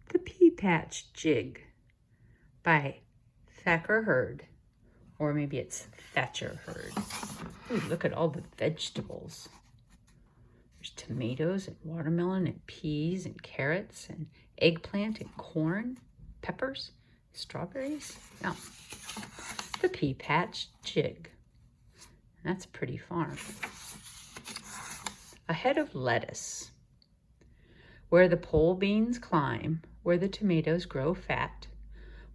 The Pea Patch Jig by Thacker Hurd, or maybe it's Thatcher Hurd. Ooh, look at all the vegetables. There's tomatoes and watermelon and peas and carrots and eggplant and corn, peppers, strawberries. Now, the Pea Patch Jig. That's a pretty farm. A head of lettuce. Where the pole beans climb, where the tomatoes grow fat,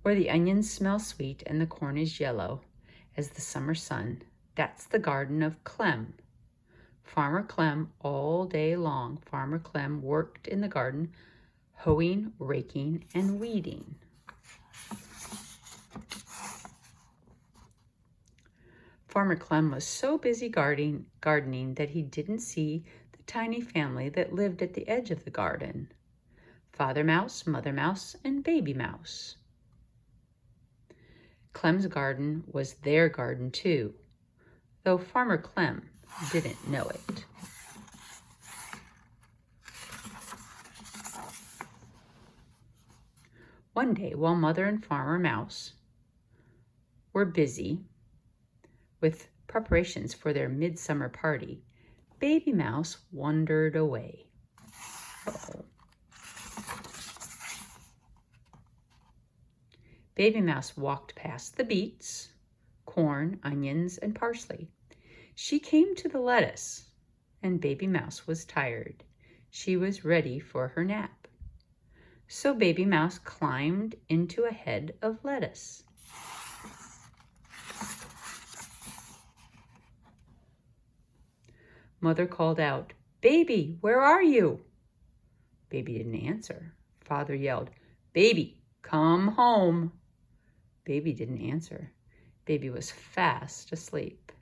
where the onions smell sweet and the corn is yellow as the summer sun, that's the garden of Clem. Farmer Clem all day long. Farmer Clem worked in the garden, hoeing, raking, and weeding. Farmer Clem was so busy gardening that he didn't see the tiny family that lived at the edge of the garden. Father Mouse, Mother Mouse, and Baby Mouse. Clem's garden was their garden too, though Farmer Clem didn't know it. One day, while Mother and Farmer Mouse were busy with preparations for their midsummer party, Baby Mouse wandered away. Uh-oh. Baby Mouse walked past the beets, corn, onions, and parsley. She came to the lettuce, and Baby Mouse was tired. She was ready for her nap. So Baby Mouse climbed into a head of lettuce. Mother called out, "Baby, where are you?" Baby didn't answer. Father yelled, "Baby, come home." Baby didn't answer. Baby was fast asleep.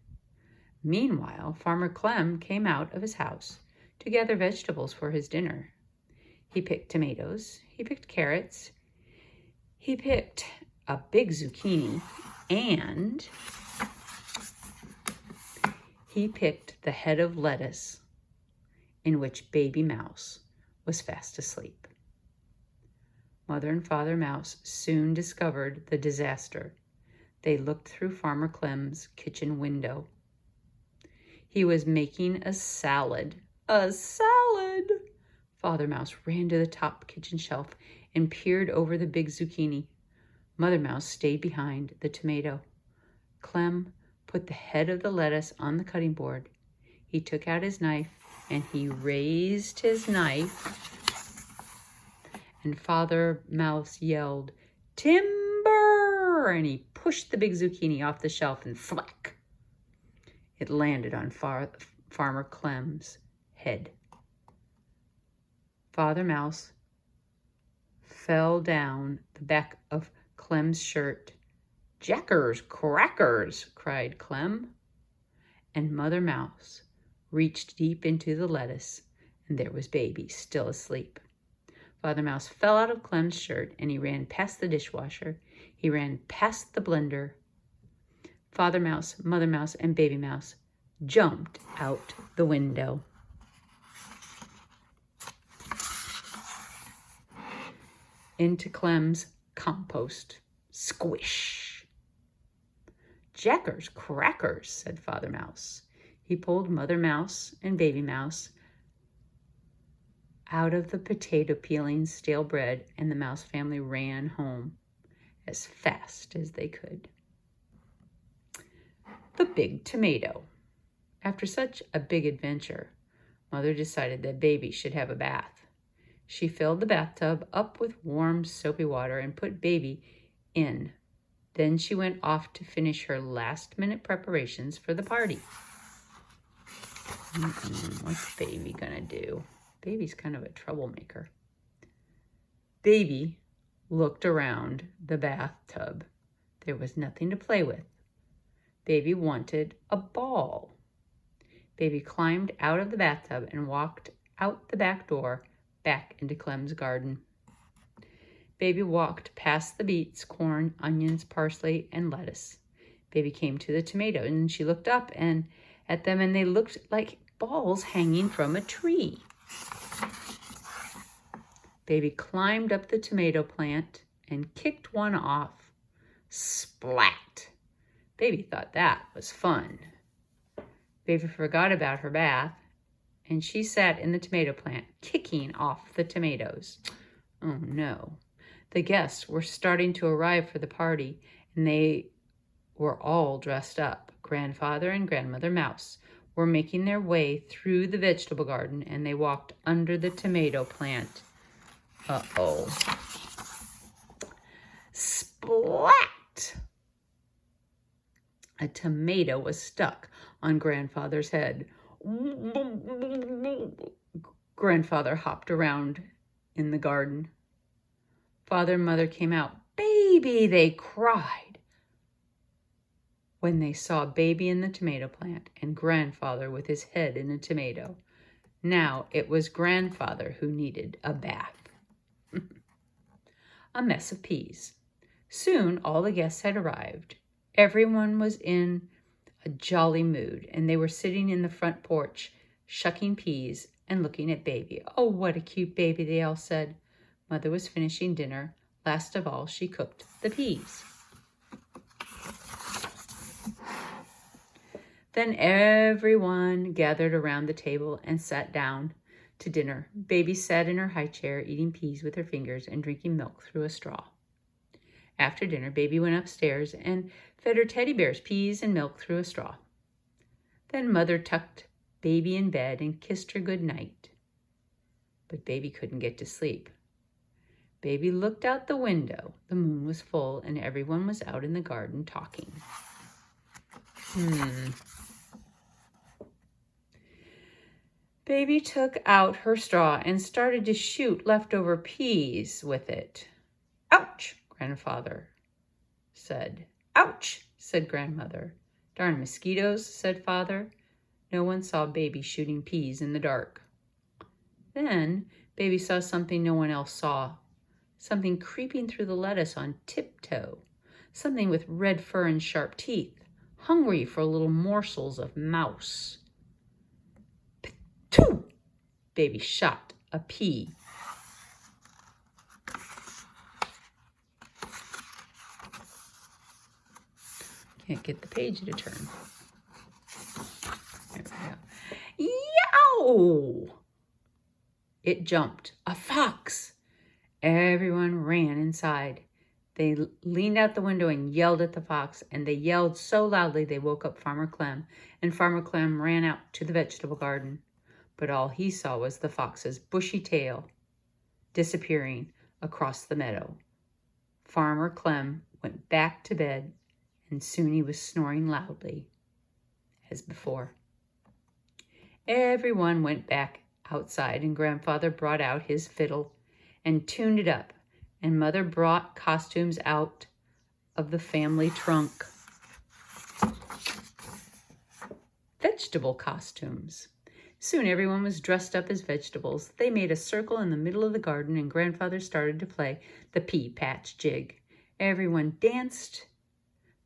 Meanwhile, Farmer Clem came out of his house to gather vegetables for his dinner. He picked tomatoes, he picked carrots, he picked a big zucchini, and he picked the head of lettuce in which Baby Mouse was fast asleep. Mother and Father Mouse soon discovered the disaster. They looked through Farmer Clem's kitchen window. He was making a salad. A salad! Father Mouse ran to the top kitchen shelf and peered over the big zucchini. Mother Mouse stayed behind the tomato. Clem put the head of the lettuce on the cutting board. He took out his knife and he raised his knife, and Father Mouse yelled, "Timber!" and he pushed the big zucchini off the shelf, and thwack! It landed on Farmer Clem's head. Father Mouse fell down the back of Clem's shirt. "Jackers, crackers!" cried Clem. And Mother Mouse reached deep into the lettuce, and there was Baby still asleep. Father Mouse fell out of Clem's shirt, and he ran past the dishwasher. He ran past the blender. Father Mouse, Mother Mouse, and Baby Mouse jumped out the window. Into Clem's compost. Squish! "Jackers, crackers," said Father Mouse. He pulled Mother Mouse and Baby Mouse out of the potato peeling stale bread, and the Mouse family ran home as fast as they could. The Big Tomato. After such a big adventure, Mother decided that Baby should have a bath. She filled the bathtub up with warm, soapy water and put Baby in. Then she went off to finish her last-minute preparations for the party. What's Baby gonna do? Baby's kind of a troublemaker. Baby looked around the bathtub. There was nothing to play with. Baby wanted a ball. Baby climbed out of the bathtub and walked out the back door back into Clem's garden. Baby walked past the beets, corn, onions, parsley, and lettuce. Baby came to the tomato, and she looked up at them, and they looked like balls hanging from a tree. Baby climbed up the tomato plant and kicked one off. Splat! Baby thought that was fun. Baby forgot about her bath, and she sat in the tomato plant, kicking off the tomatoes. Oh no. The guests were starting to arrive for the party, and they were all dressed up. Grandfather and Grandmother Mouse were making their way through the vegetable garden, and they walked under the tomato plant. Uh-oh. Splat! A tomato was stuck on Grandfather's head. Grandfather hopped around in the garden. Father and Mother came out. Baby, they cried when they saw Baby in the tomato plant and Grandfather with his head in a tomato. Now it was Grandfather who needed a bath. A mess of peas. Soon all the guests had arrived. Everyone was in a jolly mood, and they were sitting in the front porch, shucking peas and looking at Baby. Oh, what a cute baby, they all said. Mother was finishing dinner. Last of all, she cooked the peas. Then everyone gathered around the table and sat down to dinner. Baby sat in her high chair, eating peas with her fingers and drinking milk through a straw. After dinner, Baby went upstairs and fed her teddy bears peas and milk through a straw. Then Mother tucked Baby in bed and kissed her good night. But Baby couldn't get to sleep. Baby looked out the window. The moon was full and everyone was out in the garden talking. Baby took out her straw and started to shoot leftover peas with it. Ouch! Grandfather said. Ouch, said Grandmother. Darn mosquitoes, said Father. No one saw Baby shooting peas in the dark. Then Baby saw something no one else saw. Something creeping through the lettuce on tiptoe. Something with red fur and sharp teeth, hungry for little morsels of mouse. P'too! Baby shot a pea. Can't get the page to turn. There we go. Yow! It jumped. A fox. Everyone ran inside. They leaned out the window and yelled at the fox, and they yelled so loudly they woke up Farmer Clem, and Farmer Clem ran out to the vegetable garden. But all he saw was the fox's bushy tail disappearing across the meadow. Farmer Clem went back to bed, and soon he was snoring loudly as before. Everyone went back outside, and Grandfather brought out his fiddle and tuned it up, and Mother brought costumes out of the family trunk. Vegetable costumes. Soon everyone was dressed up as vegetables. They made a circle in the middle of the garden, and Grandfather started to play the pea patch jig. Everyone danced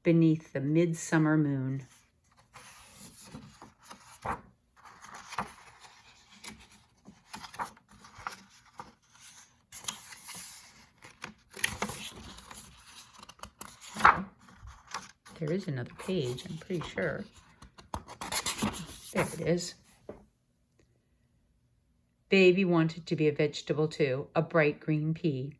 beneath the midsummer moon. There is another page, I'm pretty sure. There it is. Baby wanted to be a vegetable too, a bright green pea.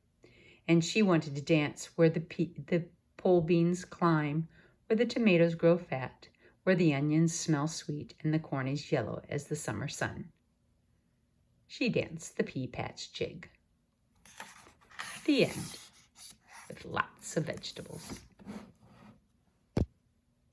And she wanted to dance where the pole beans climb, where the tomatoes grow fat, where the onions smell sweet and the corn is yellow as the summer sun. She danced the pea patch jig. The end, with lots of vegetables.